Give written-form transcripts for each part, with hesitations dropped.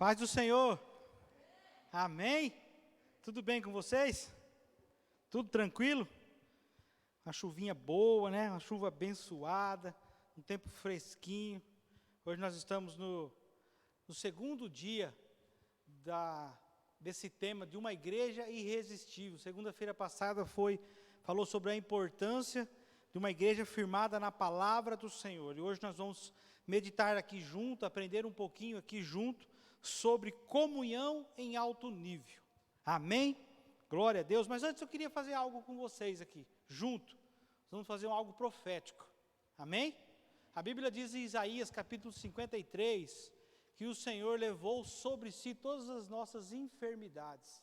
Paz do Senhor. Amém? Tudo bem com vocês? Tudo tranquilo? Uma chuvinha boa, né? Uma chuva abençoada, um tempo fresquinho. Hoje nós estamos no segundo dia desse tema de uma igreja irresistível. Segunda-feira passada falou sobre a importância de uma igreja firmada na palavra do Senhor. E hoje nós vamos meditar aqui junto, aprender um pouquinho aqui junto sobre comunhão em alto nível. Amém? Glória a Deus. Mas antes eu queria fazer algo com vocês aqui, junto. Vamos fazer algo profético. Amém? A Bíblia diz em Isaías capítulo 53, que o Senhor levou sobre si todas as nossas enfermidades.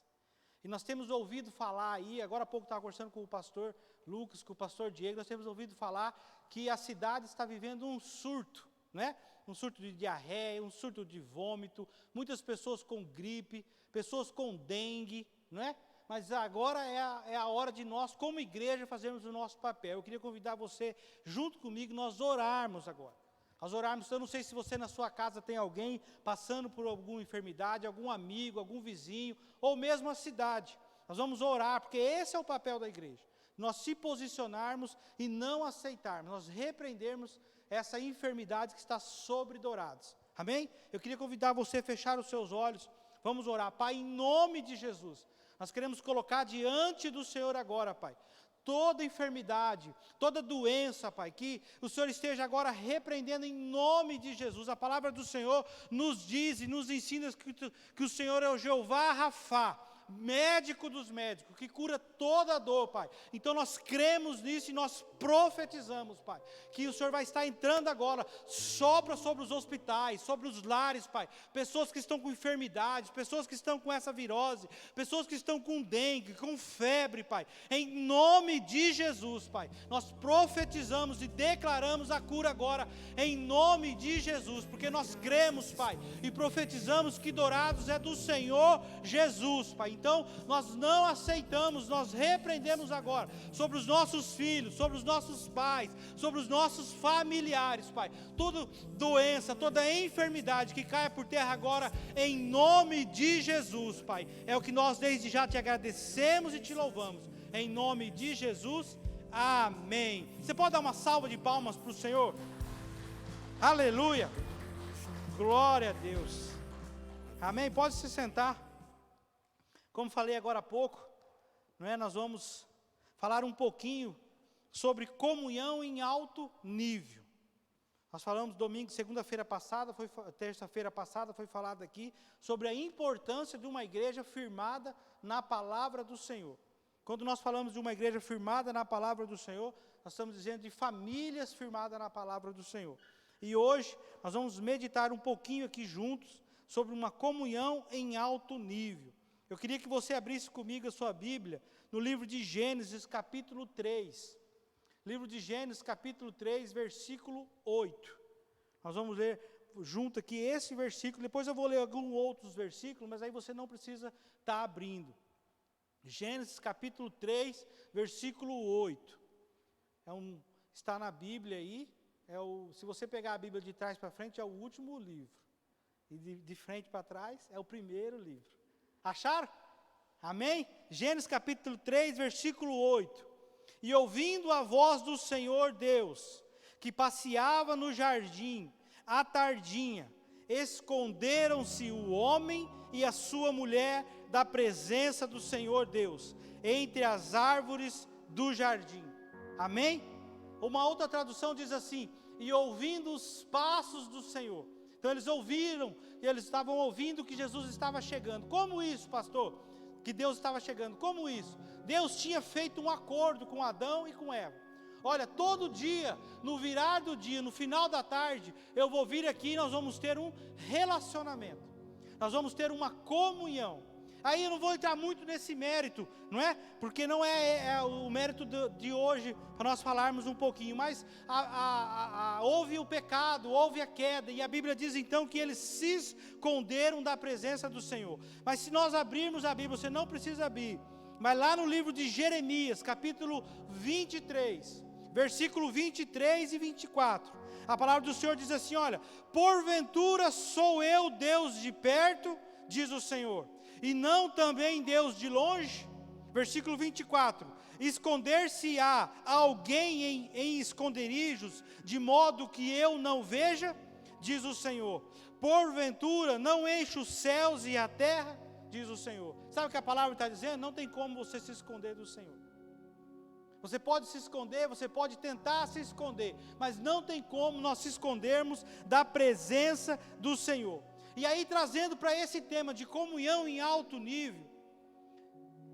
E nós temos ouvido falar aí, agora há pouco estava conversando com o pastor Lucas, com o pastor Diego, nós temos ouvido falar que a cidade está vivendo um surto, né? Um surto de diarreia, um surto de vômito, muitas pessoas com gripe, pessoas com dengue, não é? Mas agora é a hora de nós, como igreja, fazermos o nosso papel. Eu queria convidar você, junto comigo, nós orarmos agora. Nós orarmos, eu não sei se você na sua casa tem alguém passando por alguma enfermidade, algum amigo, algum vizinho, ou mesmo a cidade. Nós vamos orar, porque esse é o papel da igreja. Nós se posicionarmos e não aceitarmos, nós repreendermos essa enfermidade que está sobre Dourados. Amém? Eu queria convidar você a fechar os seus olhos. Vamos orar. Pai, em nome de Jesus, nós queremos colocar diante do Senhor agora, Pai, toda enfermidade, toda doença, Pai, que o Senhor esteja agora repreendendo em nome de Jesus. A palavra do Senhor nos diz e nos ensina que o Senhor é o Jeová Rafá, médico dos médicos, que cura toda a dor, Pai. Então nós cremos nisso e nós profetizamos, Pai, que o Senhor vai estar entrando agora, sopra sobre os hospitais, sobre os lares, Pai, pessoas que estão com enfermidades, pessoas que estão com essa virose, pessoas que estão com dengue, com febre, Pai, em nome de Jesus, Pai, nós profetizamos e declaramos a cura agora, em nome de Jesus, porque nós cremos, Pai, e profetizamos que Dourados é do Senhor Jesus, Pai. Então nós não aceitamos, nós repreendemos agora, sobre os nossos filhos, sobre os nossos pais, sobre os nossos familiares, Pai, toda doença, toda enfermidade que caia por terra agora, em nome de Jesus, Pai, é o que nós desde já te agradecemos e te louvamos, em nome de Jesus, amém. Você pode dar uma salva de palmas para o Senhor? Aleluia, glória a Deus, amém. Pode se sentar. Como falei agora há pouco, não é? Nós vamos falar um pouquinho sobre comunhão em alto nível. Nós falamos domingo, segunda-feira passada, terça-feira passada, foi falado aqui sobre a importância de uma igreja firmada na palavra do Senhor. Quando nós falamos de uma igreja firmada na palavra do Senhor, nós estamos dizendo de famílias firmadas na palavra do Senhor. E hoje nós vamos meditar um pouquinho aqui juntos sobre uma comunhão em alto nível. Eu queria que você abrisse comigo a sua Bíblia no livro de Gênesis, capítulo 3. Livro de Gênesis, capítulo 3, versículo 8. Nós vamos ler junto aqui esse versículo, depois eu vou ler alguns outros versículos, mas aí você não precisa estar abrindo. Gênesis, capítulo 3, versículo 8. Está na Bíblia aí, se você pegar a Bíblia de trás para frente, é o último livro. E de frente para trás, é o primeiro livro. Acharam? Amém? Gênesis capítulo 3, versículo 8. E ouvindo a voz do Senhor Deus, que passeava no jardim, à tardinha, esconderam-se o homem e a sua mulher da presença do Senhor Deus, entre as árvores do jardim. Amém? Uma outra tradução diz assim: e ouvindo os passos do Senhor. Então eles ouviram, eles estavam ouvindo que Jesus estava chegando. Como isso, pastor? Que Deus estava chegando. Como isso? Deus tinha feito um acordo com Adão e com Eva. Olha, todo dia, no virar do dia, no final da tarde, eu vou vir aqui e nós vamos ter um relacionamento. Nós vamos ter uma comunhão. Aí eu não vou entrar muito nesse mérito, não é? Porque não é o mérito de hoje, para nós falarmos um pouquinho, mas houve o pecado, houve a queda, e a Bíblia diz então que eles se esconderam da presença do Senhor. Mas se nós abrirmos a Bíblia, você não precisa abrir, mas lá no livro de Jeremias, capítulo 23, versículo 23 e 24. A palavra do Senhor diz assim, olha: porventura sou eu Deus de perto, diz o Senhor, e não também Deus de longe? Versículo 24, esconder-se-á alguém em esconderijos, de modo que eu não veja, diz o Senhor. Porventura não enche os céus e a terra, diz o Senhor. Sabe o que a palavra está dizendo? Não tem como você se esconder do Senhor. Você pode se esconder, você pode tentar se esconder, mas não tem como nós se escondermos da presença do Senhor. E aí, trazendo para esse tema de comunhão em alto nível,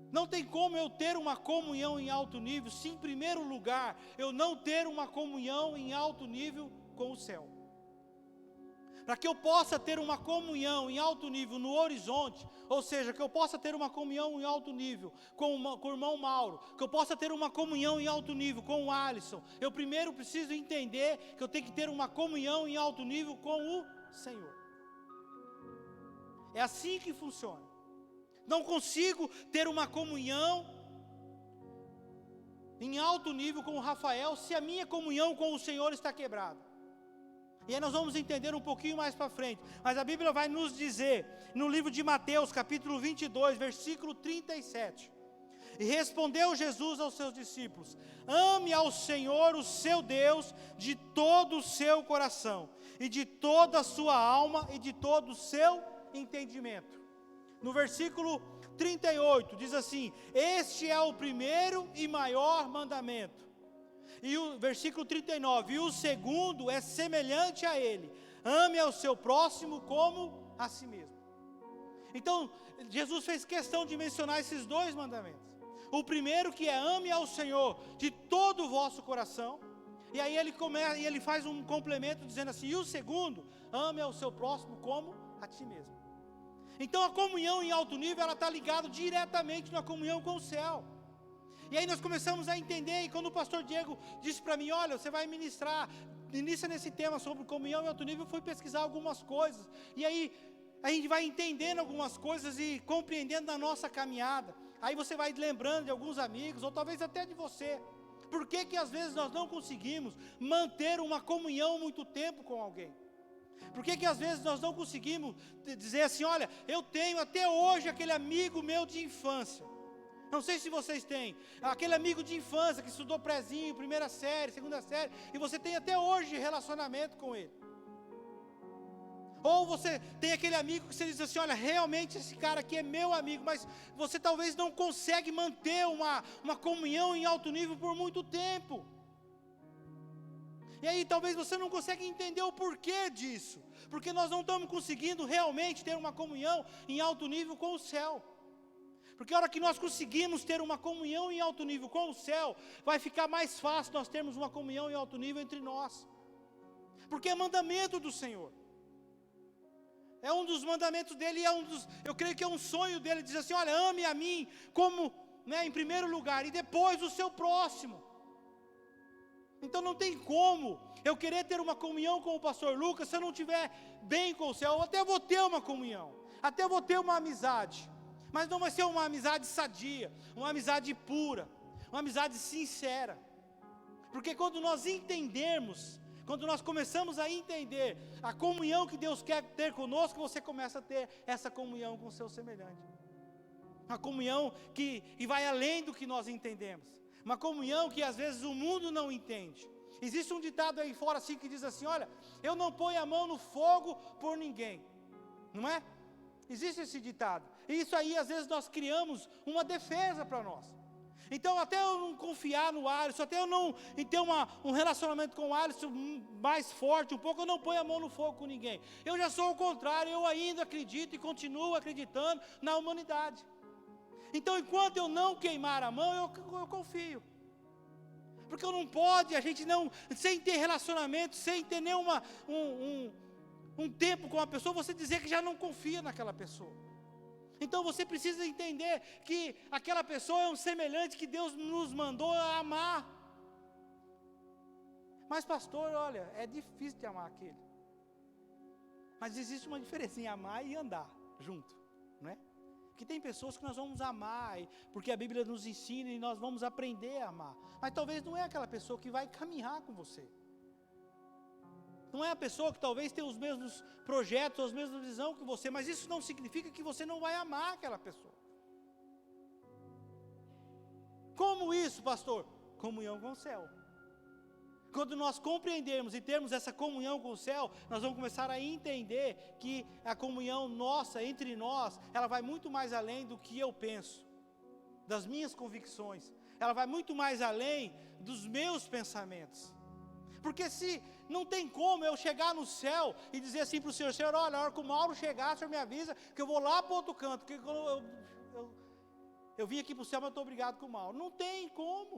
não tem como eu ter uma comunhão em alto nível, se em primeiro lugar eu não ter uma comunhão em alto nível com o céu. Para que eu possa ter uma comunhão em alto nível no horizonte, ou seja, que eu possa ter uma comunhão em alto nível com o irmão Mauro, que eu possa ter uma comunhão em alto nível com o Alisson, eu primeiro preciso entender que eu tenho que ter uma comunhão em alto nível com o Senhor. É assim que funciona. Não consigo ter uma comunhão em alto nível com o Rafael se a minha comunhão com o Senhor está quebrada. E aí nós vamos entender um pouquinho mais para frente. Mas a Bíblia vai nos dizer, no livro de Mateus, capítulo 22, versículo 37. E respondeu Jesus aos seus discípulos: ame ao Senhor, o seu Deus, de todo o seu coração, e de toda a sua alma, e de todo o seu entendimento. No versículo 38, diz assim: este é o primeiro e maior mandamento. E o versículo 39, e o segundo é semelhante a ele: ame ao seu próximo como a si mesmo. Então, Jesus fez questão de mencionar esses dois mandamentos. O primeiro, que é ame ao Senhor de todo o vosso coração. E aí ele faz um complemento dizendo assim: e o segundo, ame ao seu próximo como a ti mesmo. Então a comunhão em alto nível, ela está ligada diretamente na comunhão com o céu. E aí nós começamos a entender, e quando o pastor Diego disse para mim: olha, você vai ministrar, inicia nesse tema sobre comunhão em alto nível, eu fui pesquisar algumas coisas, e aí a gente vai entendendo algumas coisas e compreendendo na nossa caminhada. Aí você vai lembrando de alguns amigos, ou talvez até de você. Por que às vezes nós não conseguimos manter uma comunhão muito tempo com alguém? Por que às vezes nós não conseguimos dizer assim: olha, eu tenho até hoje aquele amigo meu de infância. Não sei se vocês têm, aquele amigo de infância que estudou prézinho, primeira série, segunda série, e você tem até hoje relacionamento com ele. Ou você tem aquele amigo que você diz assim: olha, realmente esse cara aqui é meu amigo, mas você talvez não consegue manter uma comunhão em alto nível por muito tempo. E aí talvez você não consegue entender o porquê disso, porque nós não estamos conseguindo realmente ter uma comunhão em alto nível com o céu. Porque a hora que nós conseguimos ter uma comunhão em alto nível com o céu, vai ficar mais fácil nós termos uma comunhão em alto nível entre nós. Porque é mandamento do Senhor. É um dos mandamentos dele, eu creio que é um sonho dele, diz assim: olha, ame a mim como, em primeiro lugar, e depois o seu próximo. Então não tem como eu querer ter uma comunhão com o pastor Lucas se eu não estiver bem com o céu. Eu até vou ter uma comunhão, até vou ter uma amizade, mas não vai ser uma amizade sadia, uma amizade pura, uma amizade sincera. Porque quando nós entendermos, quando nós começamos a entender a comunhão que Deus quer ter conosco, você começa a ter essa comunhão com o seu semelhante. Uma comunhão que vai além do que nós entendemos. Uma comunhão que às vezes o mundo não entende. Existe um ditado aí fora assim que diz assim: olha, eu não ponho a mão no fogo por ninguém. Não é? Existe esse ditado. E isso aí às vezes nós criamos uma defesa para nós. Então até eu não confiar no Alisson, até eu não ter um relacionamento com o Alisson mais forte um pouco, eu não ponho a mão no fogo com ninguém. Eu já sou o contrário, eu ainda acredito e continuo acreditando na humanidade. Então enquanto eu não queimar a mão, eu confio. Porque não pode, a gente não, sem ter relacionamento, sem ter nenhuma um tempo com a pessoa, você dizer que já não confia naquela pessoa. Então você precisa entender que aquela pessoa é um semelhante que Deus nos mandou a amar. Mas pastor, olha, é difícil de amar aquele. Mas existe uma diferença em amar e andar junto, não é? Porque tem pessoas que nós vamos amar, porque a Bíblia nos ensina e nós vamos aprender a amar. Mas talvez não é aquela pessoa que vai caminhar com você. Não é a pessoa que talvez tenha os mesmos projetos, as mesmas visões que você, mas isso não significa que você não vai amar aquela pessoa. Como isso, pastor? Comunhão com o céu. Quando nós compreendermos e termos essa comunhão com o céu, nós vamos começar a entender que a comunhão nossa, entre nós, ela vai muito mais além do que eu penso, das minhas convicções. Ela vai muito mais além dos meus pensamentos. Porque se não tem como eu chegar no céu e dizer assim para o Senhor, Senhor, olha, na hora que o Mauro chegar, o Senhor me avisa que eu vou lá para o outro canto, porque eu vim aqui para o céu, mas eu estou obrigado com o Mauro. Não tem como.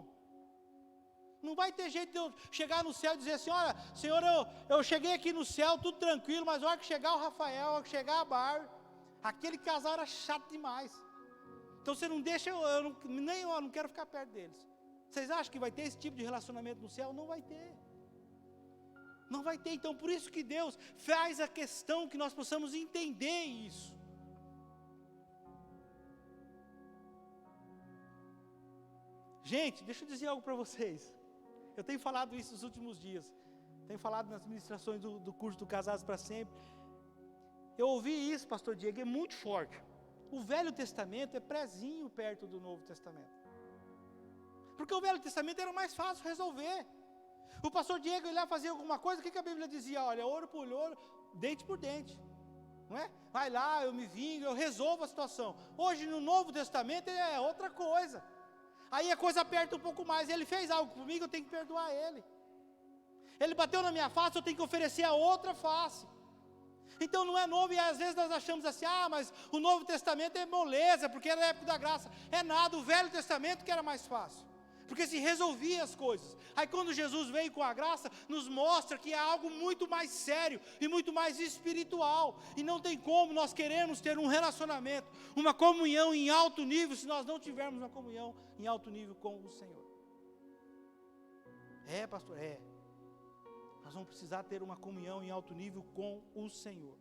Não vai ter jeito de eu chegar no céu e dizer assim, olha, Senhor, eu cheguei aqui no céu, tudo tranquilo, mas a hora que chegar o Rafael, a hora que chegar a Bar, aquele casal era chato demais. Então você não deixa, eu não quero ficar perto deles. Vocês acham que vai ter esse tipo de relacionamento no céu? Não vai ter. Não vai ter, então por isso que Deus faz a questão que nós possamos entender isso. Gente, deixa eu dizer algo para vocês. Eu tenho falado isso nos últimos dias. Tenho falado nas ministrações do curso do Casados para Sempre. Eu ouvi isso, pastor Diego, é muito forte. O Velho Testamento é prezinho perto do Novo Testamento. Porque o Velho Testamento era mais fácil resolver. O pastor Diego ia lá fazer alguma coisa, o que a Bíblia dizia? Olha, ouro por ouro, dente por dente. Não é? Vai lá, eu me vingo, eu resolvo a situação. Hoje no Novo Testamento é outra coisa. Aí a coisa aperta um pouco mais. Ele fez algo comigo, eu tenho que perdoar ele. Ele bateu na minha face, eu tenho que oferecer a outra face. Então não é novo, e às vezes nós achamos assim, mas o Novo Testamento é moleza, porque era a época da graça. É nada, o Velho Testamento que era mais fácil, porque se resolvia as coisas. Aí quando Jesus veio com a graça, nos mostra que é algo muito mais sério e muito mais espiritual. E não tem como nós queremos ter um relacionamento, uma comunhão em alto nível, se nós não tivermos uma comunhão em alto nível com o Senhor. Pastor, nós vamos precisar ter uma comunhão em alto nível com o Senhor.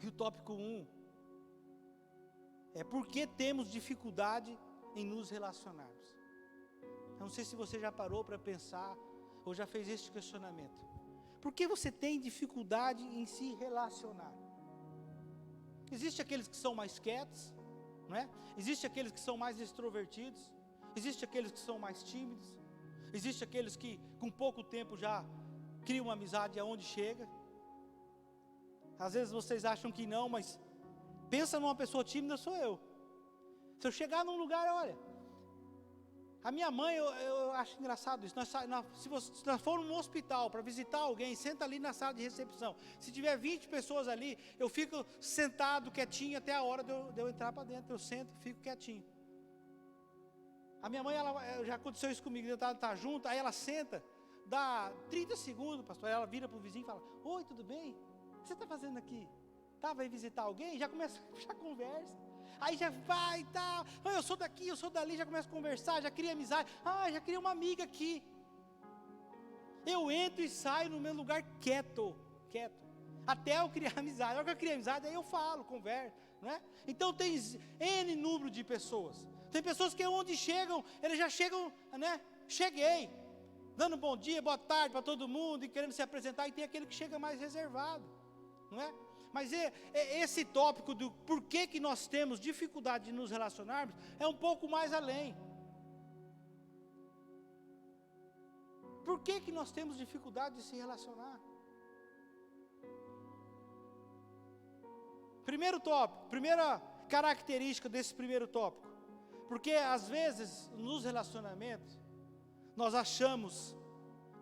E o tópico 1 é por que temos dificuldade em nos relacionarmos. Eu não sei se você já parou para pensar ou já fez esse questionamento. Por que você tem dificuldade em se relacionar? Existem aqueles que são mais quietos, não é? Existem aqueles que são mais extrovertidos, existem aqueles que são mais tímidos, existem aqueles que com pouco tempo já criam uma amizade aonde chega. Às vezes vocês acham que não, mas pensa numa pessoa tímida, sou eu. Se eu chegar num lugar, olha, a minha mãe, eu acho engraçado isso, se nós formos no hospital para visitar alguém, senta ali na sala de recepção, se tiver 20 pessoas ali, eu fico sentado quietinho até a hora de eu entrar para dentro, eu sento e fico quietinho. A minha mãe, já aconteceu isso comigo, eu tá junto, aí ela senta, dá 30 segundos, pastor, aí ela vira para o vizinho e fala, oi, tudo bem? O que você está fazendo aqui? Vai visitar alguém? Já começa a puxar conversa. Aí já vai, eu sou daqui, eu sou dali, já começa a conversar, já cria amizade. Já cria uma amiga aqui. Eu entro e saio no meu lugar quieto. Até eu criar amizade. Na hora que eu criar amizade, aí eu falo, converso, não é? Então tem N número de pessoas. Tem pessoas que onde chegam, eles já chegam, né? Cheguei, dando bom dia, boa tarde para todo mundo e querendo se apresentar. E tem aquele que chega mais reservado, não é? Mas esse tópico do porquê que nós temos dificuldade de nos relacionarmos é um pouco mais além. Por que nós temos dificuldade de se relacionar? Primeiro tópico, primeira característica desse primeiro tópico. Porque às vezes nos relacionamentos nós achamos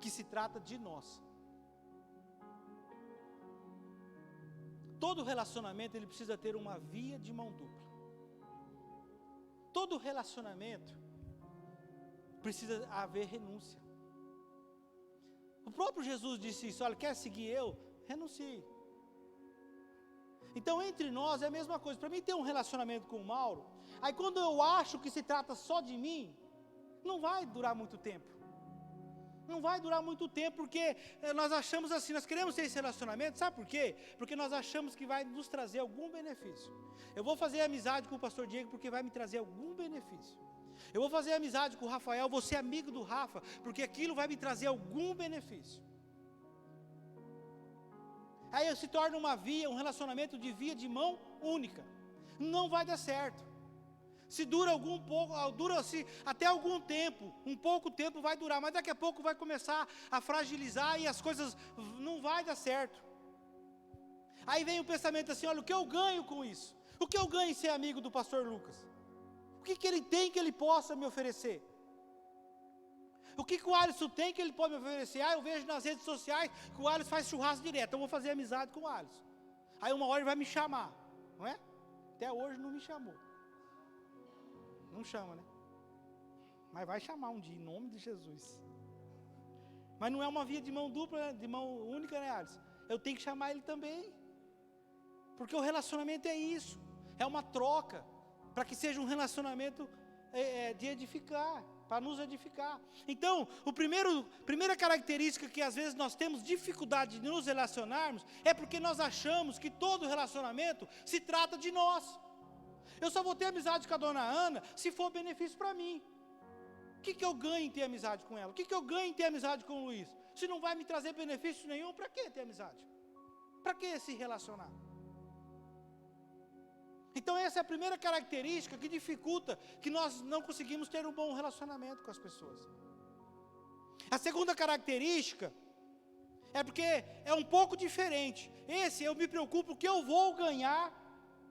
que se trata de nós. Todo relacionamento ele precisa ter uma via de mão dupla. Todo relacionamento precisa haver renúncia. O próprio Jesus disse isso, olha, quer seguir eu? Renuncie. Então entre nós é a mesma coisa. Para mim ter um relacionamento com o Mauro, aí quando eu acho que se trata só de mim, não vai durar muito tempo. Não vai durar muito tempo, porque nós achamos assim, nós queremos ter esse relacionamento, sabe por quê? Porque nós achamos que vai nos trazer algum benefício. Eu vou fazer amizade com o pastor Diego porque vai me trazer algum benefício. Eu vou fazer amizade com o Rafael, vou ser amigo do Rafa, porque aquilo vai me trazer algum benefício. Aí se torna um relacionamento de via de mão única. Não vai dar certo. Se dura até algum tempo, um pouco tempo vai durar, mas daqui a pouco vai começar a fragilizar e as coisas não vai dar certo. Aí vem o pensamento assim, olha, o que eu ganho com isso? O que eu ganho em ser amigo do pastor Lucas? O que ele tem que ele possa me oferecer? O que o Alisson tem que ele pode me oferecer? Eu vejo nas redes sociais que o Alisson faz churrasco direto, eu vou fazer amizade com o Alisson. Aí uma hora ele vai me chamar, não é? Até hoje não me chamou. Não chama, né? Mas vai chamar um dia, em nome de Jesus. Mas não é uma via de mão dupla, de mão única, né, Alisson? Eu tenho que chamar ele também. Porque o relacionamento é isso. É uma troca. Para que seja um relacionamento de edificar. Para nos edificar. Então, primeira característica que às vezes nós temos dificuldade de nos relacionarmos, é porque nós achamos que todo relacionamento se trata de nós. Eu só vou ter amizade com a dona Ana se for benefício para mim. O que eu ganho em ter amizade com ela? O que eu ganho em ter amizade com o Luiz? Se não vai me trazer benefício nenhum, para que ter amizade? Para que se relacionar? Então essa é a primeira característica que dificulta que nós não conseguimos ter um bom relacionamento com as pessoas. A segunda característica é porque é um pouco diferente. Eu me preocupo o que eu vou ganhar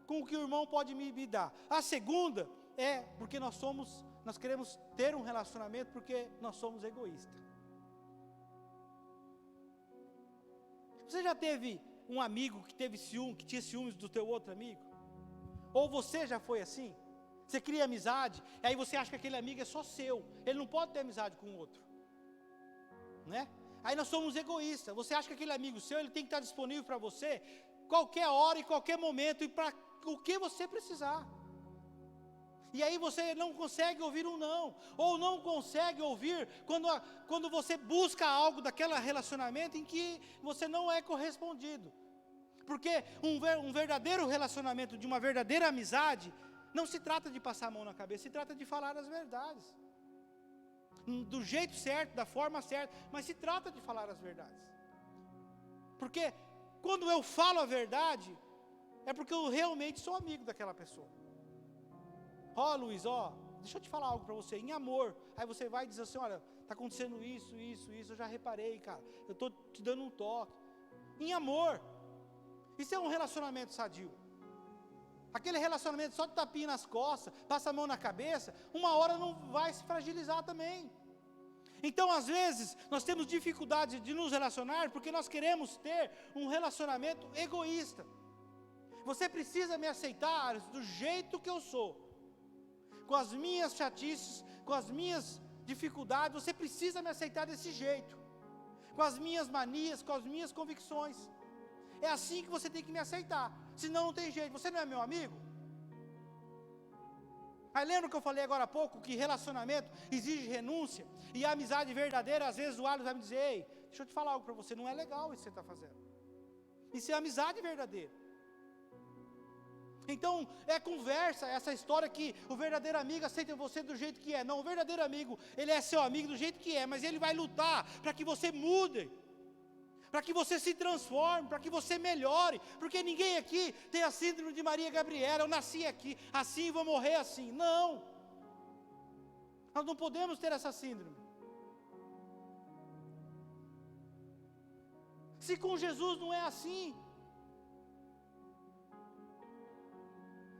com o que o irmão pode me dar. A segunda é porque nós queremos ter um relacionamento porque nós somos egoístas. Você já teve um amigo que tinha ciúmes do teu outro amigo? Ou você já foi assim? Você cria amizade, e aí você acha que aquele amigo é só seu, ele não pode ter amizade com o outro, né? Aí nós somos egoístas. Você acha que aquele amigo seu, ele tem que estar disponível para você qualquer hora e qualquer momento, e para o que você precisar. E aí você não consegue ouvir um não, ou não consegue ouvir quando você busca algo daquele relacionamento em que você não é correspondido. Porque um verdadeiro relacionamento, de uma verdadeira amizade, não se trata de passar a mão na cabeça, se trata de falar as verdades. Do jeito certo, da forma certa, mas se trata de falar as verdades. Porque quando eu falo a verdade, é porque eu realmente sou amigo daquela pessoa. Luiz, deixa eu te falar algo para você, em amor. Aí você vai dizer assim, olha, está acontecendo isso, eu já reparei, cara. Eu estou te dando um toque. Em amor. Isso é um relacionamento sadio. Aquele relacionamento só de tapinha nas costas, passa a mão na cabeça, uma hora não vai se fragilizar também. Então, às vezes, nós temos dificuldade de nos relacionar porque nós queremos ter um relacionamento egoísta. Você precisa me aceitar do jeito que eu sou. Com as minhas chatices, com as minhas dificuldades, você precisa me aceitar desse jeito. Com as minhas manias, com as minhas convicções. É assim que você tem que me aceitar. Senão não tem jeito. Você não é meu amigo? Aí lembra que eu falei agora há pouco que relacionamento exige renúncia? E a amizade verdadeira, às vezes o Alisson vai me dizer, ei, deixa eu te falar algo para você, não é legal isso que você está fazendo. Isso é amizade verdadeira. Então, é conversa, essa história que o verdadeiro amigo aceita você do jeito que é. Não, o verdadeiro amigo, ele é seu amigo do jeito que é, mas ele vai lutar para que você mude. Para que você se transforme, para que você melhore, porque ninguém aqui tem a síndrome de Maria Gabriela, eu nasci aqui, assim vou morrer assim. Não, nós não podemos ter essa síndrome. Se com Jesus não é assim.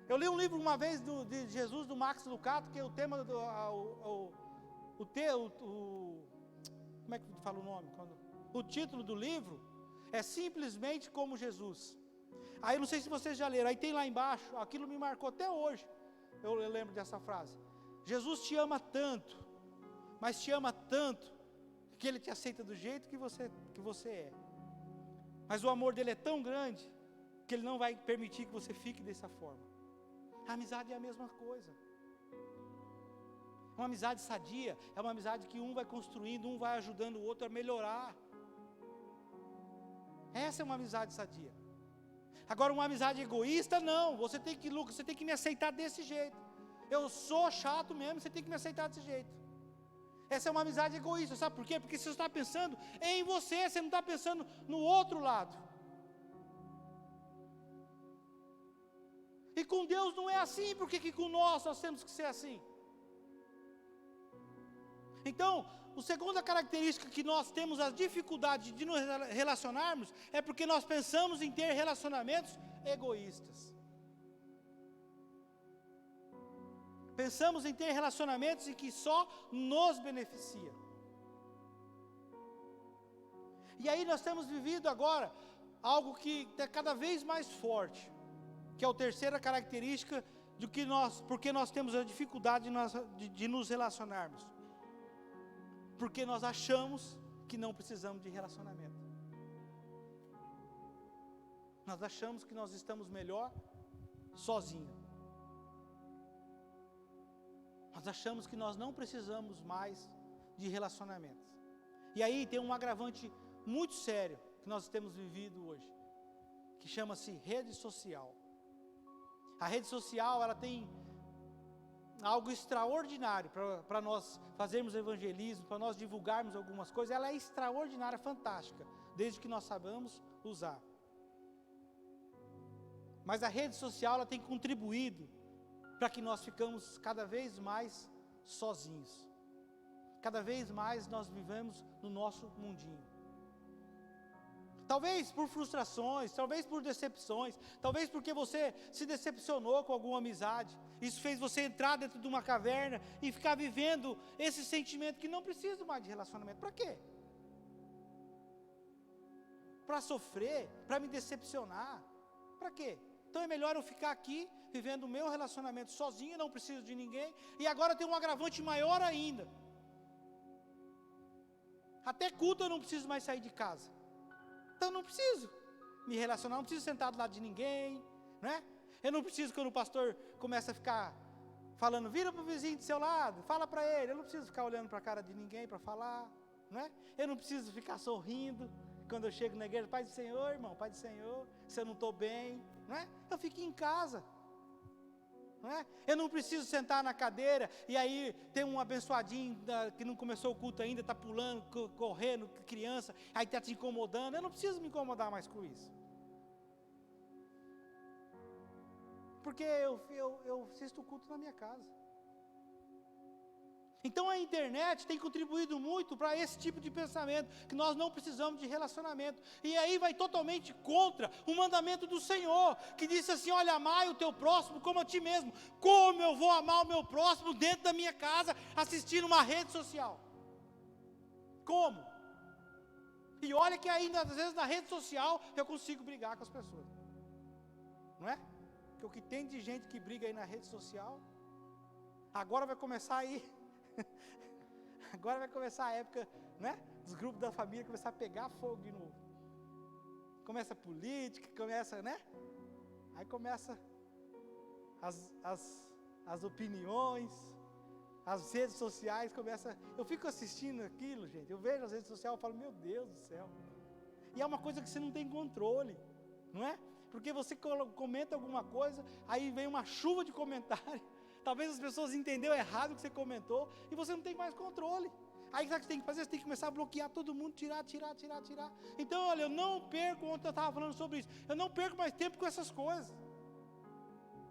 Eu li um livro uma vez de Jesus, do Max Lucado, que é o tema, como é que fala o nome? O título do livro é simplesmente como Jesus. Aí eu não sei se vocês já leram, aí tem lá embaixo, aquilo me marcou até hoje, eu lembro dessa frase. Jesus te ama tanto, mas te ama tanto, que Ele te aceita do jeito que você é. Mas o amor dEle é tão grande, que Ele não vai permitir que você fique dessa forma. A amizade é a mesma coisa. Uma amizade sadia é uma amizade que um vai construindo, um vai ajudando o outro a melhorar. Essa é uma amizade sadia. Agora, uma amizade egoísta, não. Você tem que me aceitar desse jeito. Eu sou chato mesmo, você tem que me aceitar desse jeito. Essa é uma amizade egoísta, sabe por quê? Porque você está pensando em você, você não está pensando no outro lado. E com Deus não é assim, por que com nós temos que ser assim? Então, a segunda característica que nós temos a dificuldade de nos relacionarmos é porque nós pensamos em ter relacionamentos egoístas. Pensamos em ter relacionamentos em que só nos beneficia. E aí nós temos vivido agora algo que é cada vez mais forte, que é a terceira característica de que porque nós temos a dificuldade de nos relacionarmos. Porque nós achamos que não precisamos de relacionamento. Nós achamos que nós estamos melhor sozinhos. Nós achamos que nós não precisamos mais de relacionamentos. E aí tem um agravante muito sério que nós temos vivido hoje, que chama-se rede social. A rede social, ela tem algo extraordinário para nós fazermos evangelismo, para nós divulgarmos algumas coisas. Ela é extraordinária, fantástica, desde que nós sabemos usar. Mas a rede social, ela tem contribuído para que nós ficamos cada vez mais sozinhos. Cada vez mais nós vivemos no nosso mundinho. Talvez por frustrações, talvez por decepções, talvez porque você se decepcionou com alguma amizade. Isso fez você entrar dentro de uma caverna e ficar vivendo esse sentimento que não preciso mais de relacionamento. Para quê? Para sofrer, para me decepcionar. Para quê? Então é melhor eu ficar aqui, vivendo o meu relacionamento sozinho, não preciso de ninguém, e agora tem um agravante maior ainda. Até culto eu não preciso mais sair de casa. Então eu não preciso me relacionar, não preciso sentar do lado de ninguém, né? Eu não preciso, quando o pastor começa a ficar falando, vira para o vizinho do seu lado, fala para ele, eu não preciso ficar olhando para a cara de ninguém para falar, né? Eu não preciso ficar sorrindo quando eu chego na igreja, Pai do Senhor, irmão, Pai do Senhor, se eu não estou bem, não é? Eu fico em casa, não é? Eu não preciso sentar na cadeira e aí tem um abençoadinho que não começou o culto ainda, está pulando, correndo, criança, aí está te incomodando. Eu não preciso me incomodar mais com isso, porque eu assisto o culto na minha casa. Então a internet tem contribuído muito para esse tipo de pensamento, que nós não precisamos de relacionamento. E aí vai totalmente contra o mandamento do Senhor, que disse assim, olha, amai o teu próximo como a ti mesmo. Como eu vou amar o meu próximo dentro da minha casa, assistindo uma rede social? Como? E olha que ainda, às vezes, na rede social, eu consigo brigar com as pessoas. Não é? Porque o que tem de gente que briga aí na rede social, agora vai começar aí. Agora vai começar a época, né, dos grupos da família começar a pegar fogo de novo. Começa a política, começa, né? Aí começa as opiniões, as redes sociais começa. Eu fico assistindo aquilo, gente. Eu vejo as redes sociais e falo, meu Deus do céu. E é uma coisa que você não tem controle, não é? Porque você comenta alguma coisa, aí vem uma chuva de comentários. Talvez as pessoas entenderam errado o que você comentou e você não tem mais controle. Aí sabe o que você tem que fazer? Você tem que começar a bloquear todo mundo, tirar. Então, olha, eu não perco, ontem eu estava falando sobre isso, eu não perco mais tempo com essas coisas.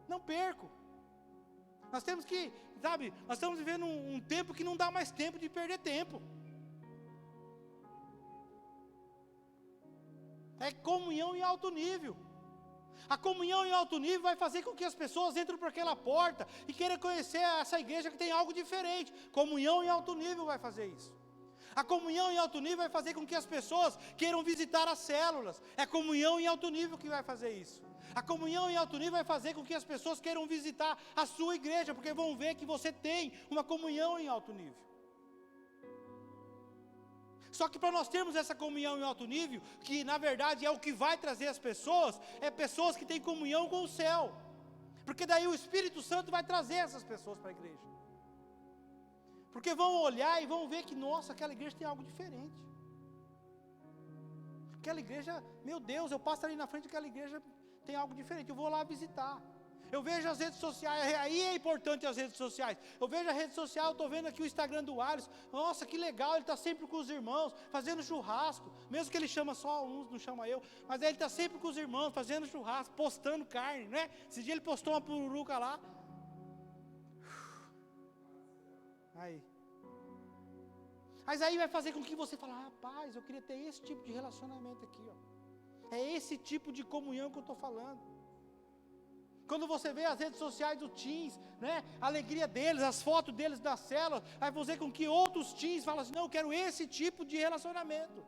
Não perco. Nós temos que, sabe, nós estamos vivendo um tempo que não dá mais tempo de perder tempo. É comunhão em alto nível. A comunhão em alto nível vai fazer com que as pessoas entrem por aquela porta e queiram conhecer essa igreja que tem algo diferente. Comunhão em alto nível vai fazer isso. A comunhão em alto nível vai fazer com que as pessoas queiram visitar as células. É a comunhão em alto nível que vai fazer isso. A comunhão em alto nível vai fazer com que as pessoas queiram visitar a sua igreja, porque vão ver que você tem uma comunhão em alto nível. Só que para nós termos essa comunhão em alto nível, que na verdade é o que vai trazer as pessoas, é pessoas que têm comunhão com o céu. Porque daí o Espírito Santo vai trazer essas pessoas para a igreja. Porque vão olhar e vão ver que, nossa, aquela igreja tem algo diferente. Aquela igreja, meu Deus, eu passo ali na frente daquela igreja, tem algo diferente, eu vou lá visitar. Eu vejo as redes sociais, aí é importante as redes sociais. Eu vejo a rede social, estou vendo aqui o Instagram do Alisson. Nossa, que legal, ele está sempre com os irmãos, fazendo churrasco. Mesmo que ele chama só uns, não chama eu. Mas ele está sempre com os irmãos, fazendo churrasco, postando carne, né? Esse dia ele postou uma pururuca lá. Aí. Mas aí vai fazer com que você fale, rapaz, eu queria ter esse tipo de relacionamento aqui, ó. É esse tipo de comunhão que eu estou falando. Quando você vê as redes sociais do teens, né, a alegria deles, as fotos deles da célula, vai fazer com que outros teens falem assim, não, eu quero esse tipo de relacionamento.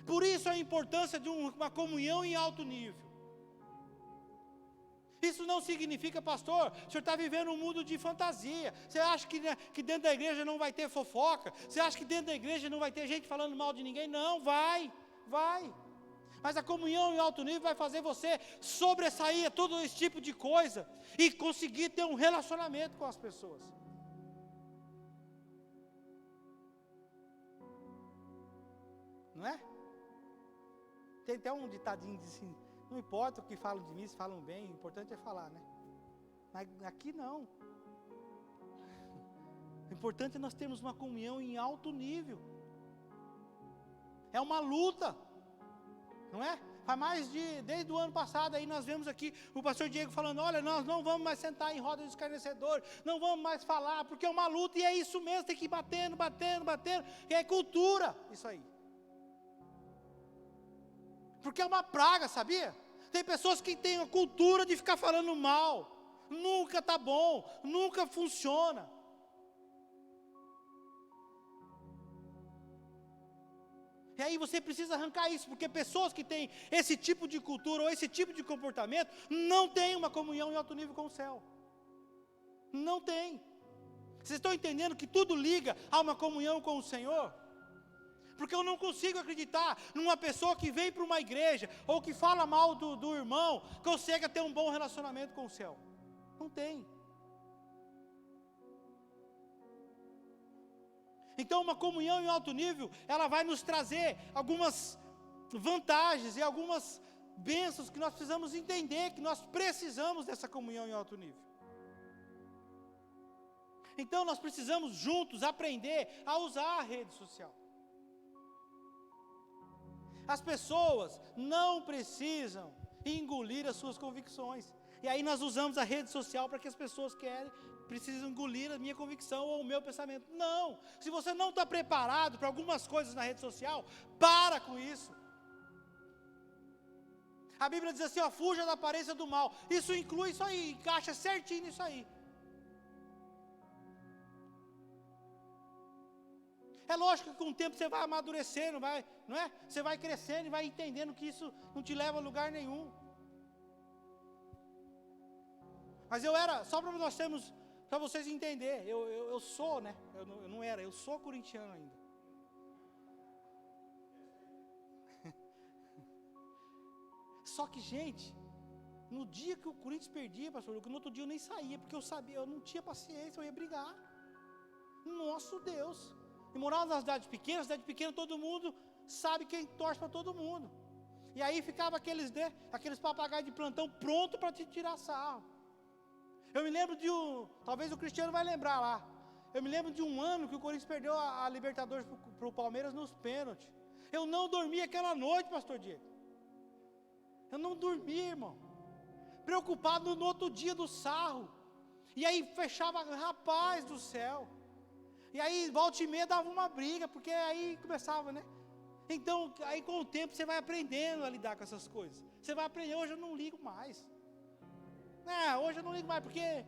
Por isso a importância de uma comunhão em alto nível. Isso não significa, pastor, o senhor está vivendo um mundo de fantasia. Você acha que dentro da igreja não vai ter fofoca? Você acha que dentro da igreja não vai ter gente falando mal de ninguém? Não, vai. Mas a comunhão em alto nível vai fazer você sobressair a todo esse tipo de coisa e conseguir ter um relacionamento com as pessoas. Não é? Tem até um ditadinho que diz assim, não importa o que falam de mim, se falam bem, o importante é falar, né? Mas aqui não. O importante é nós termos uma comunhão em alto nível. É uma luta, não é? Desde o ano passado aí nós vemos aqui o pastor Diego falando, olha, nós não vamos mais sentar em roda de escarnecedor, não vamos mais falar, porque é uma luta e é isso mesmo, tem que ir batendo, e é cultura, isso aí. Porque é uma praga, sabia? Tem pessoas que têm a cultura de ficar falando mal, nunca está bom, nunca funciona. E aí você precisa arrancar isso, porque pessoas que têm esse tipo de cultura ou esse tipo de comportamento, não têm uma comunhão em alto nível com o céu. Não tem. Vocês estão entendendo que tudo liga a uma comunhão com o Senhor? Porque eu não consigo acreditar numa pessoa que vem para uma igreja, ou que fala mal do irmão, consegue ter um bom relacionamento com o céu. Não tem. Então uma comunhão em alto nível, ela vai nos trazer algumas vantagens e algumas bênçãos que nós precisamos entender, que nós precisamos dessa comunhão em alto nível. Então nós precisamos juntos aprender a usar a rede social. As pessoas não precisam engolir as suas convicções. E aí nós usamos a rede social para que as pessoas precisam engolir a minha convicção ou o meu pensamento. Não! Se você não está preparado para algumas coisas na rede social, para com isso. A Bíblia diz assim, fuja da aparência do mal. Isso inclui isso aí, encaixa certinho nisso aí. É lógico que com o tempo você vai amadurecendo, não é? Você vai crescendo e vai entendendo que isso não te leva a lugar nenhum. Mas só para nós termos, para vocês entenderem, eu sou, né? Eu sou corintiano ainda. Só que, gente, no dia que o Corinthians perdia, pastor, no outro dia eu nem saía, porque eu sabia, eu não tinha paciência, eu ia brigar. Nosso Deus. E morava na cidade pequena todo mundo sabe quem torce para todo mundo. E aí ficava aqueles papagaios de plantão pronto para te tirar sarro. Eu me lembro talvez o Cristiano vai lembrar lá. Eu me lembro de um ano que o Corinthians perdeu a Libertadores para o Palmeiras nos pênaltis. Eu não dormi aquela noite, pastor Diego. Eu não dormi, irmão. Preocupado no outro dia do sarro. E aí fechava, rapaz do céu. E aí, volta e meia, dava uma briga, porque aí começava, né? Então, aí com o tempo, você vai aprendendo a lidar com essas coisas. Você vai aprender, hoje eu não ligo mais. Hoje eu não ligo mais, porque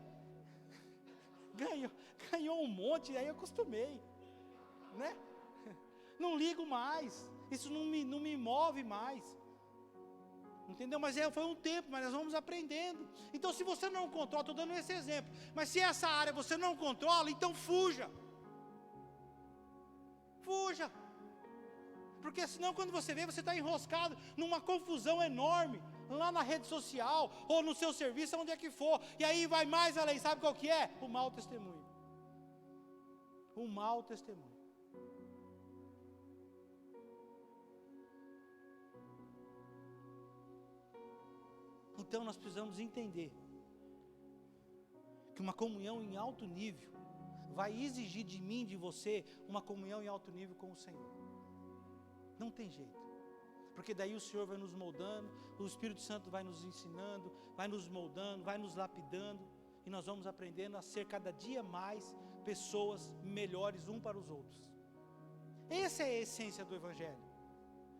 ganhou um monte, aí eu acostumei, né? Não ligo mais, isso não me move mais. Entendeu? Mas foi um tempo, mas nós vamos aprendendo. Então, se você não controla, estou dando esse exemplo, mas se essa área você não controla, então fuja. Fuja, porque senão quando você vê, você está enroscado numa confusão enorme, lá na rede social, ou no seu serviço, onde é que for, e aí vai mais além, sabe qual que é? O mau testemunho. um mau testemunho. Então nós precisamos entender que uma comunhão em alto nível vai exigir de mim, de você, uma comunhão em alto nível com o Senhor. Não tem jeito. Porque daí o Senhor vai nos moldando, o Espírito Santo vai nos ensinando, vai nos moldando, vai nos lapidando, e nós vamos aprendendo a ser cada dia mais pessoas melhores um para os outros. Essa é a essência do Evangelho.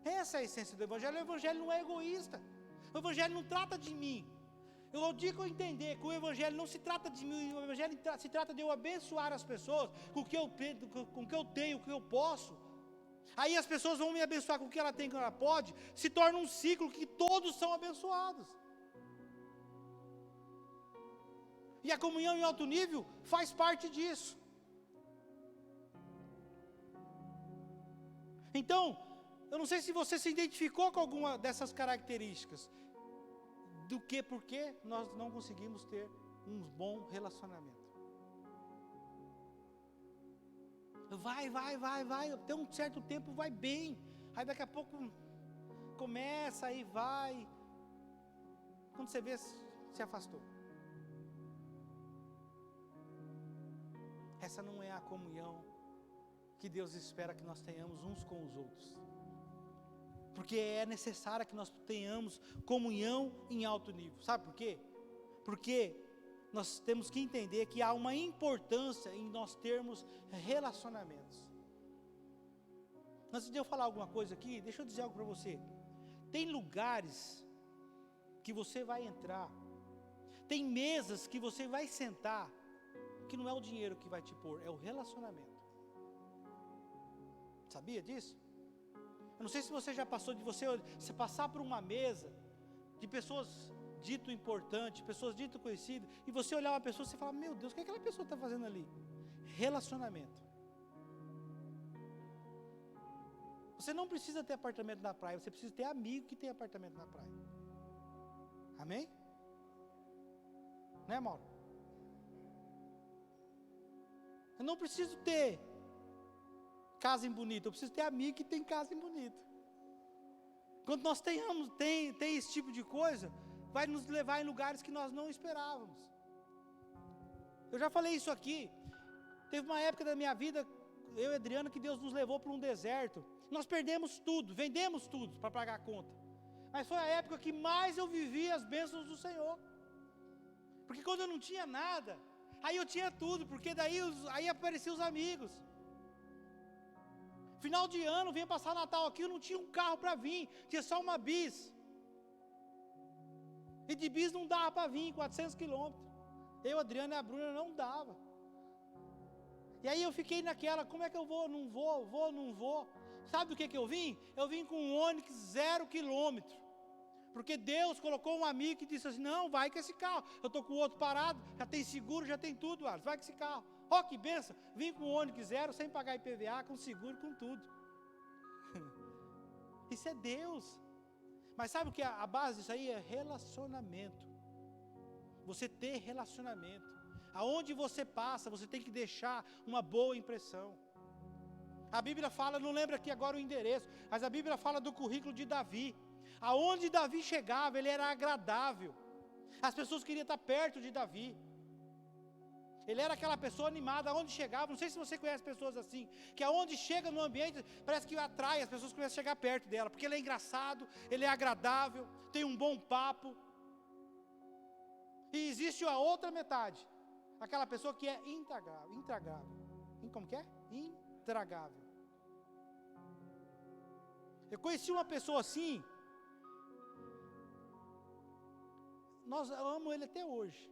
Essa é a essência do Evangelho. O Evangelho não é egoísta. O Evangelho não trata de mim. Eu digo entender que o Evangelho não se trata de mim, o Evangelho se trata de eu abençoar as pessoas com o que eu tenho, com o que eu posso. Aí as pessoas vão me abençoar com o que ela tem, com o que ela pode, se torna um ciclo que todos são abençoados. E a comunhão em alto nível faz parte disso. Então, eu não sei se você se identificou com alguma dessas características. Porque nós não conseguimos ter um bom relacionamento. Vai, até um certo tempo vai bem, aí daqui a pouco começa, aí vai, quando você vê, se afastou. Essa não é a comunhão que Deus espera que nós tenhamos uns com os outros. Porque é necessário que nós tenhamos comunhão em alto nível. Sabe por quê? Porque nós temos que entender que há uma importância em nós termos relacionamentos. Antes de eu falar alguma coisa aqui, deixa eu dizer algo para você. Tem lugares que você vai entrar, tem mesas que você vai sentar, que não é o dinheiro que vai te pôr, é o relacionamento. Sabia disso? Eu não sei se você já passou de você passar por uma mesa de pessoas dito importantes, pessoas dito conhecidas, e você olhar uma pessoa e você fala, meu Deus, o que aquela pessoa está fazendo ali? Relacionamento. Você não precisa ter apartamento na praia, você precisa ter amigo que tem apartamento na praia. Amém? Né, Mauro? Eu não preciso ter casa em Bonito, eu preciso ter amigo que tem casa em Bonito. Quando nós tem esse tipo de coisa, vai nos levar em lugares que nós não esperávamos. Eu já falei isso aqui. Teve uma época da minha vida, eu e Adriano, que Deus nos levou para um deserto. Nós perdemos tudo, vendemos tudo para pagar a conta. Mas foi a época que mais eu vivi as bênçãos do Senhor. Porque quando eu não tinha nada, aí eu tinha tudo, porque daí aí apareciam os amigos. Final de ano, vinha passar Natal aqui, eu não tinha um carro para vir, tinha só uma bis. E de bis não dava para vir, 400 quilômetros. Eu, Adriano e a Bruna não dava. E aí eu fiquei naquela, como é que eu vou? Não vou. Sabe do que eu vim? Eu vim com um Onix 0 quilômetro. Porque Deus colocou um amigo que disse assim, não, vai com esse carro. Eu estou com o outro parado, já tem seguro, já tem tudo, Alisson, vai com esse carro. Ó, que benção, vim com o Onix 0, sem pagar IPVA, com seguro, com tudo. Isso é Deus. Mas sabe o que a base disso aí é? Relacionamento. Você ter relacionamento. Aonde você passa, você tem que deixar uma boa impressão. A Bíblia fala, não lembro aqui agora o endereço, mas a Bíblia fala do currículo de Davi. Aonde Davi chegava, ele era agradável. As pessoas queriam estar perto de Davi. Ele era aquela pessoa animada, aonde chegava, não sei se você conhece pessoas assim, que aonde chega no ambiente, parece que atrai, as pessoas começam a chegar perto dela, porque ele é engraçado, ele é agradável, tem um bom papo. E existe a outra metade, aquela pessoa que é intragável. Como que é? Intragável. Eu conheci uma pessoa assim, eu amo ele até hoje.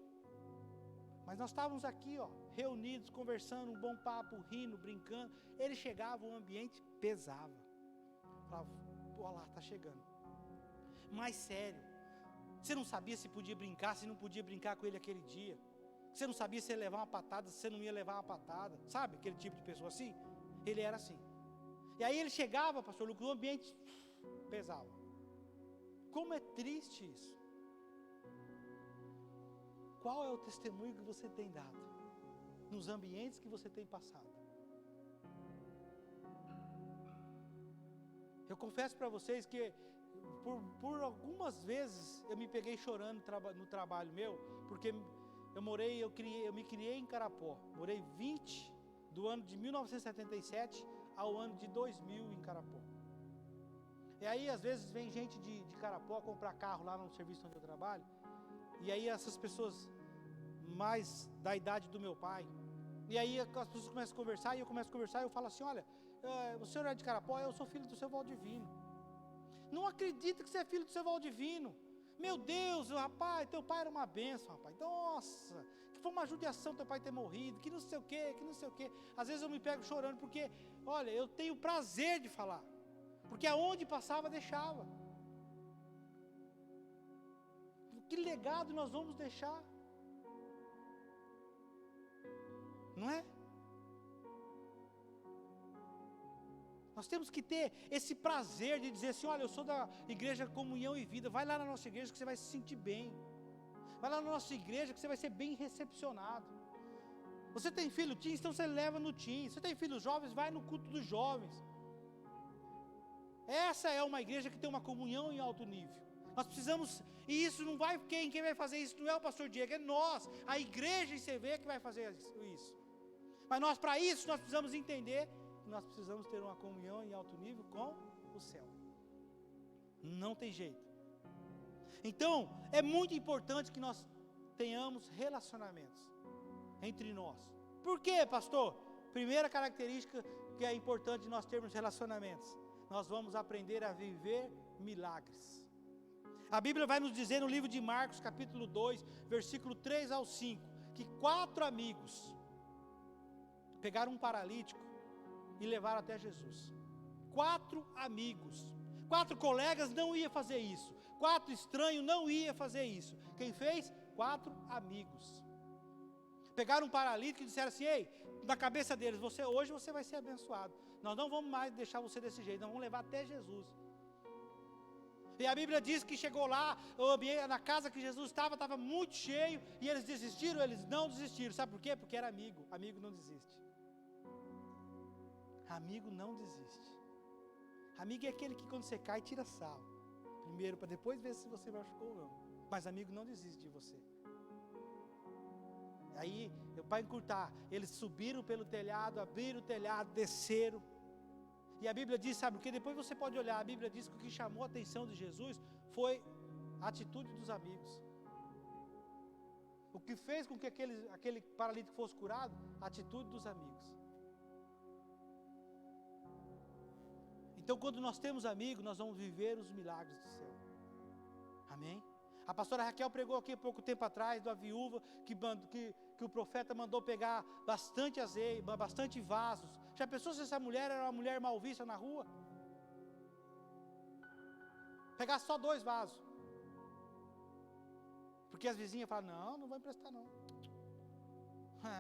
Mas nós estávamos aqui, reunidos, conversando, um bom papo, rindo, brincando. Ele chegava, o ambiente pesava. Falava, pô, lá, está chegando. Mas sério, você não sabia se podia brincar, se não podia brincar com ele aquele dia. Você não sabia se ia levar uma patada, se você não ia levar uma patada. Sabe aquele tipo de pessoa assim? Ele era assim. E aí ele chegava, pastor Lucas, o ambiente pesava. Como é triste isso. Qual é o testemunho que você tem dado? Nos ambientes que você tem passado? Eu confesso para vocês que por algumas vezes eu me peguei chorando no trabalho meu, porque eu me criei em Carapó. Morei 20 do ano de 1977 ao ano de 2000 em Carapó. E aí às vezes vem gente de Carapó comprar carro lá no serviço onde eu trabalho. E aí essas pessoas mais da idade do meu pai. E aí as pessoas começam a conversar e eu começo a conversar e eu falo assim, olha, o senhor é de Carapó? Eu sou filho do seu Valdivino. Não acredita que você é filho do seu Valdivino. Meu Deus, rapaz, teu pai era uma bênção, rapaz. Nossa, que foi uma judiação teu pai ter morrido, que não sei o quê, que não sei o quê. Às vezes eu me pego chorando porque, olha, eu tenho prazer de falar. Porque aonde passava, deixava. Que legado nós vamos deixar? Não é? Nós temos que ter esse prazer de dizer assim, olha, eu sou da igreja Comunhão e Vida, vai lá na nossa igreja que você vai se sentir bem. Vai lá na nossa igreja que você vai ser bem recepcionado. Você tem filho teens, então você leva no teens. Você tem filhos jovens, vai no culto dos jovens. Essa é uma igreja que tem uma comunhão em alto nível. Nós precisamos, e isso não vai, quem vai fazer isso não é o pastor Diego, é nós, a igreja em CV que vai fazer isso. Mas nós, para isso, nós precisamos entender que nós precisamos ter uma comunhão em alto nível com o céu. Não tem jeito. Então, é muito importante que nós tenhamos relacionamentos entre nós. Por quê, pastor? Primeira característica que é importante de nós termos relacionamentos. Nós vamos aprender a viver milagres. A Bíblia vai nos dizer no livro de Marcos, capítulo 2, versículo 3 ao 5, que 4 amigos pegaram um paralítico e levaram até Jesus. 4 amigos. 4 colegas não iam fazer isso. 4 estranhos não iam fazer isso. Quem fez? 4 amigos. Pegaram um paralítico e disseram assim, ei, na cabeça deles, hoje você vai ser abençoado. Nós não vamos mais deixar você desse jeito, nós vamos levar até Jesus. E a Bíblia diz que chegou lá, na casa que Jesus estava muito cheio, e eles desistiram? Eles não desistiram. Sabe por quê? Porque era amigo. Amigo não desiste. Amigo não desiste. Amigo é aquele que quando você cai, tira sal. Primeiro, para depois ver se você machucou ou não. Mas amigo não desiste de você. Aí, para encurtar, eles subiram pelo telhado, abriram o telhado, desceram. E a Bíblia diz, sabe o que? Depois você pode olhar, a Bíblia diz que o que chamou a atenção de Jesus foi a atitude dos amigos. O que fez com que aquele paralítico fosse curado? A atitude dos amigos. Então, quando nós temos amigos, nós vamos viver os milagres do céu. Amém? A pastora Raquel pregou aqui pouco tempo atrás da viúva que o profeta mandou pegar bastante azeite, bastante vasos. Já pensou se essa mulher era uma mulher mal vista na rua? Pegar só 2 vasos. Porque as vizinhas falam, não vou emprestar não.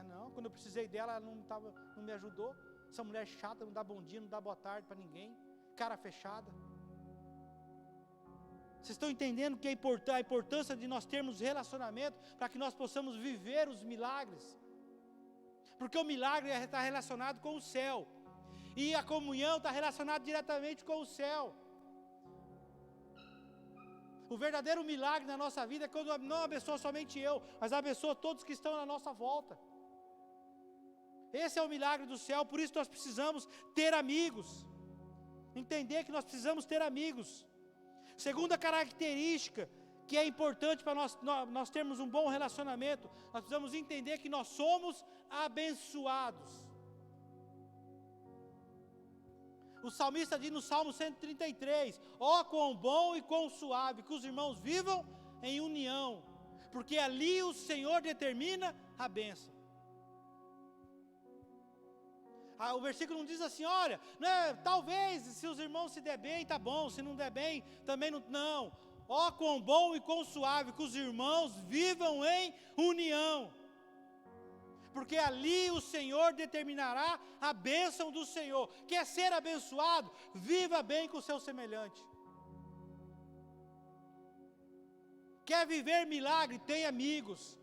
Não, quando eu precisei dela, ela não me ajudou. Essa mulher chata, não dá bom dia, não dá boa tarde para ninguém. Cara fechada. Vocês estão entendendo que a importância de nós termos relacionamento para que nós possamos viver os milagres? Porque o milagre está relacionado com o céu. E a comunhão está relacionada diretamente com o céu. O verdadeiro milagre na nossa vida é quando não abençoa somente eu, mas abençoa todos que estão na nossa volta. Esse é o milagre do céu, por isso nós precisamos ter amigos. Entender que nós precisamos ter amigos. Segunda característica que é importante para nós termos um bom relacionamento, nós precisamos entender que nós somos abençoados. O salmista diz no Salmo 133, quão bom e quão suave que os irmãos vivam em união, porque ali o Senhor determina a bênção. O versículo não diz assim, olha, talvez se os irmãos se der bem, tá bom, se não der bem, também não. Quão bom e quão suave que os irmãos vivam em união. Porque ali o Senhor determinará a bênção do Senhor. Quer ser abençoado? Viva bem com o seu semelhante. Quer viver milagre? Tem amigos.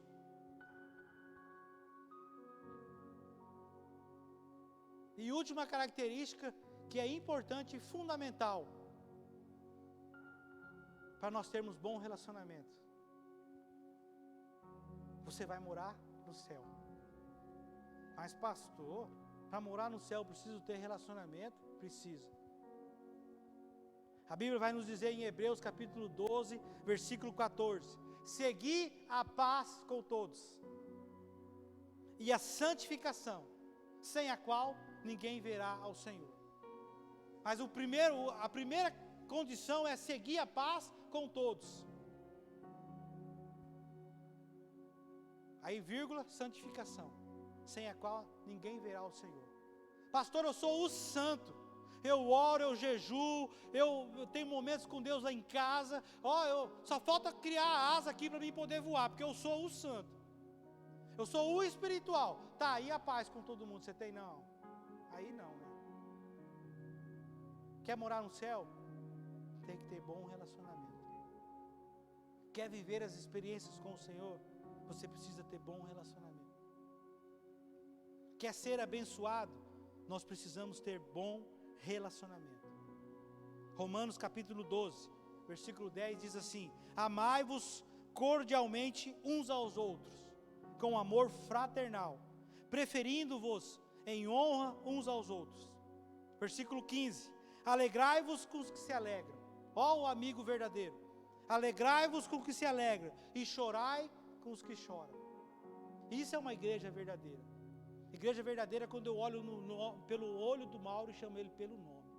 E última característica que é importante e fundamental para nós termos bom relacionamento. Você vai morar no céu. Mas pastor, para morar no céu preciso ter relacionamento? Precisa. A Bíblia vai nos dizer em Hebreus capítulo 12, versículo 14: segui a paz com todos, e a santificação, sem a qual ninguém verá ao Senhor. Mas a primeira condição é seguir a paz com todos. Aí, vírgula, santificação, sem a qual ninguém verá o Senhor. Pastor, eu sou o santo, eu oro, eu jejuo, eu tenho momentos com Deus lá em casa, só falta criar a asa aqui para mim poder voar, porque eu sou o santo, eu sou o espiritual. Tá, e a paz com todo mundo, você tem? Não, aí não, né? Quer morar no céu? Tem que ter bom relacionamento. Quer viver as experiências com o Senhor? Você precisa ter bom relacionamento. Quer ser abençoado? Nós precisamos ter bom relacionamento. Romanos capítulo 12, versículo 10 diz assim: amai-vos cordialmente uns aos outros, com amor fraternal, preferindo-vos em honra uns aos outros. Versículo 15: alegrai-vos com os que se alegram. Ó o amigo verdadeiro. Alegrai-vos com os que se alegram, e chorai com os que choram. Isso é uma igreja verdadeira. Igreja verdadeira é quando eu olho pelo olho do Mauro e chamo ele pelo nome.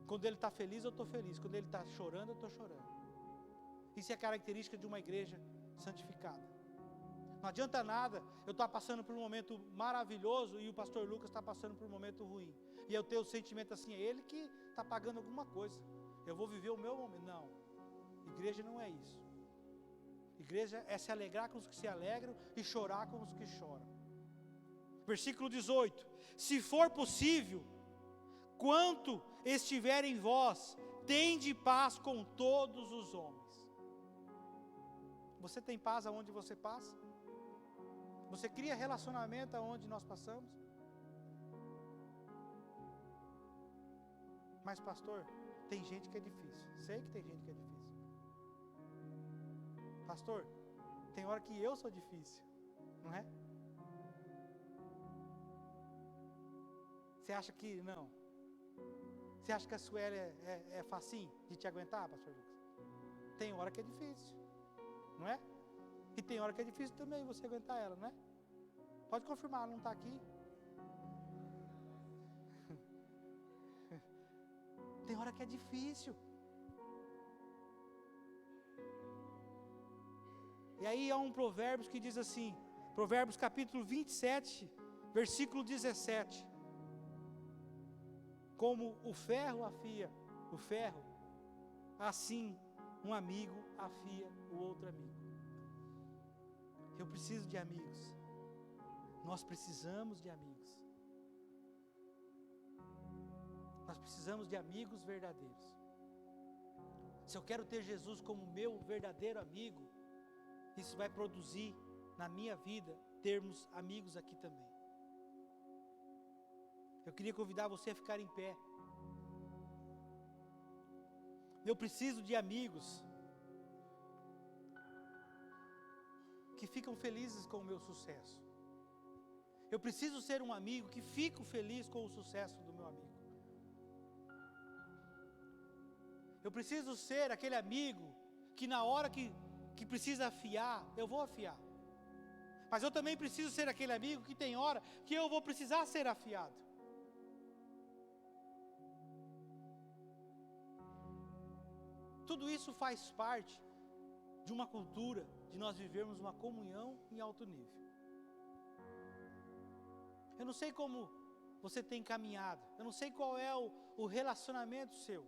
Quando ele está feliz, eu estou feliz. Quando ele está chorando, eu estou chorando. Isso é característica de uma igreja santificada. Não adianta nada eu estar passando por um momento maravilhoso e o pastor Lucas está passando por um momento ruim. E eu tenho o sentimento assim, é ele que está pagando alguma coisa. Eu vou viver o meu momento. Não. Igreja não é isso. Igreja é se alegrar com os que se alegram e chorar com os que choram. Versículo 18: se for possível, quanto estiver em vós, tende paz com todos os homens. Você tem paz aonde você passa? Você cria relacionamento aonde nós passamos? Mas pastor, tem gente que é difícil. Sei que tem gente que é difícil. Pastor, tem hora que eu sou difícil, não é? Você acha que não? Você acha que a Sueli é facinho de te aguentar, pastor Lucas? Tem hora que é difícil, não é? E tem hora que é difícil também você aguentar ela, não é? Pode confirmar, ela não está aqui. Tem hora que é difícil. E aí há um Provérbios que diz assim, Provérbios capítulo 27, versículo 17. Como o ferro afia o ferro, assim um amigo afia o outro amigo. Eu preciso de amigos. Nós precisamos de amigos. Nós precisamos de amigos verdadeiros. Se eu quero ter Jesus como meu verdadeiro amigo, isso vai produzir na minha vida termos amigos aqui também. Eu queria convidar você a ficar em pé. Eu preciso de amigos que ficam felizes com o meu sucesso. Eu preciso ser um amigo que fico feliz com o sucesso do meu amigo. Eu preciso ser aquele amigo que na hora que precisa afiar, eu vou afiar. Mas eu também preciso ser aquele amigo que tem hora que eu vou precisar ser afiado. Tudo isso faz parte de uma cultura de nós vivermos uma comunhão em alto nível. Eu não sei como você tem caminhado, eu não sei qual é o relacionamento seu,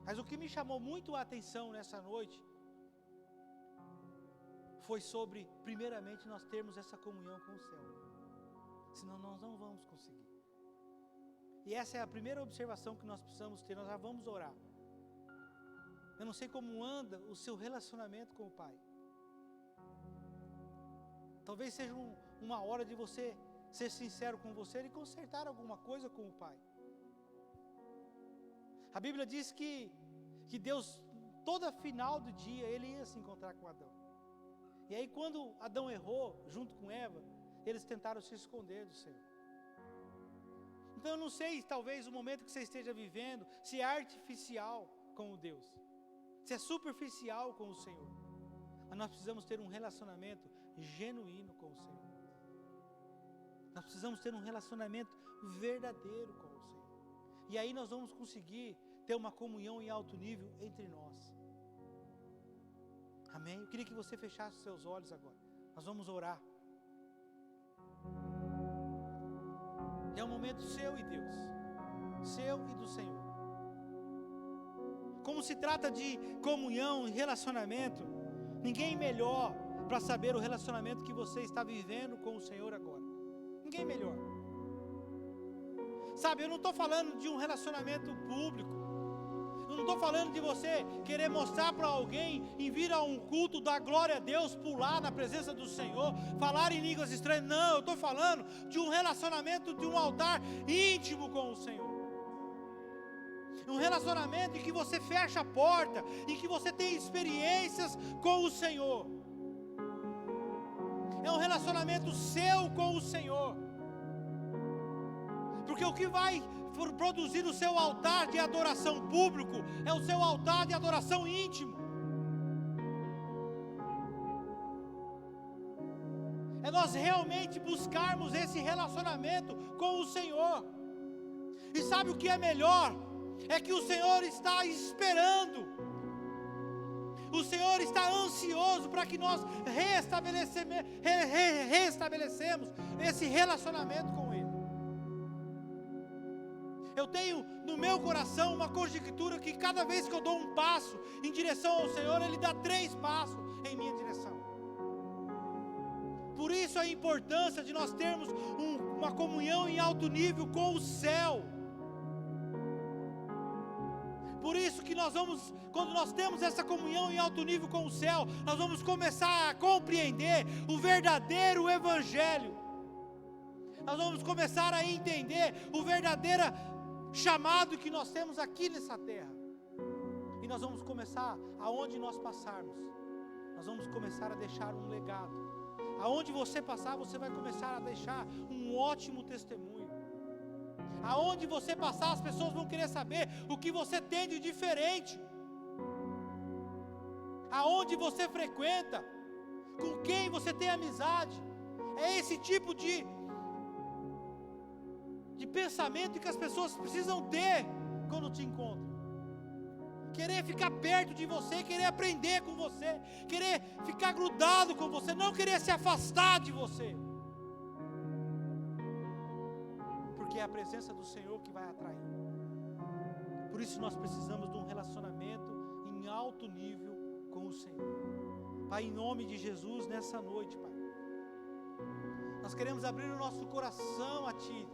mas o que me chamou muito a atenção nessa noite foi sobre, primeiramente, nós termos essa comunhão com o céu, senão nós não vamos conseguir. E essa é a primeira observação que nós precisamos ter. Nós já vamos orar. Eu não sei como anda o seu relacionamento com o Pai. Talvez seja uma hora de você ser sincero com você e consertar alguma coisa com o Pai. A Bíblia diz que Deus, toda final do dia, Ele ia se encontrar com Adão. E aí quando Adão errou, junto com Eva, eles tentaram se esconder do Senhor. Então eu não sei, talvez o momento que você esteja vivendo, se é artificial com o Deus, se é superficial com o Senhor. Mas nós precisamos ter um relacionamento genuíno com o Senhor. Nós precisamos ter um relacionamento verdadeiro com o Senhor. E aí nós vamos conseguir ter uma comunhão em alto nível entre nós. Amém? Eu queria que você fechasse os seus olhos agora. Nós vamos orar. É um momento seu e Deus, seu e do Senhor. Como se trata de comunhão e relacionamento, ninguém melhor para saber o relacionamento que você está vivendo com o Senhor agora. Ninguém melhor. Sabe, eu não estou falando de um relacionamento público. Eu não estou falando de você querer mostrar para alguém em vir a um culto, dar glória a Deus, pular na presença do Senhor, falar em línguas estranhas. Não, eu estou falando de um relacionamento, de um altar íntimo com o Senhor. Um relacionamento em que você fecha a porta, em que você tem experiências com o Senhor. É um relacionamento seu com o Senhor. Porque o que vai produzir o seu altar de adoração público é o seu altar de adoração íntimo. É nós realmente buscarmos esse relacionamento com o Senhor. E sabe o que é melhor? É que o Senhor está esperando. O Senhor está ansioso para que nós restabelecemos esse relacionamento com Ele. Eu tenho no meu coração uma conjectura que cada vez que eu dou um passo em direção ao Senhor, Ele dá 3 passos em minha direção. Por isso a importância de nós termos uma comunhão em alto nível com o céu. Por isso que quando nós temos essa comunhão em alto nível com o céu, nós vamos começar a compreender o verdadeiro Evangelho. Nós vamos começar a entender o verdadeiro chamado que nós temos aqui nessa terra. E nós vamos começar, aonde nós passarmos, nós vamos começar a deixar um legado. Aonde você passar, você vai começar a deixar um ótimo testemunho. Aonde você passar, as pessoas vão querer saber o que você tem de diferente. Aonde você frequenta, com quem você tem amizade. É esse tipo de pensamento que as pessoas precisam ter quando te encontram. Querer ficar perto de você, querer aprender com você, querer ficar grudado com você, não querer se afastar de você. Porque é a presença do Senhor que vai atrair. Por isso nós precisamos de um relacionamento em alto nível com o Senhor. Pai, em nome de Jesus, nessa noite, Pai, nós queremos abrir o nosso coração a Ti.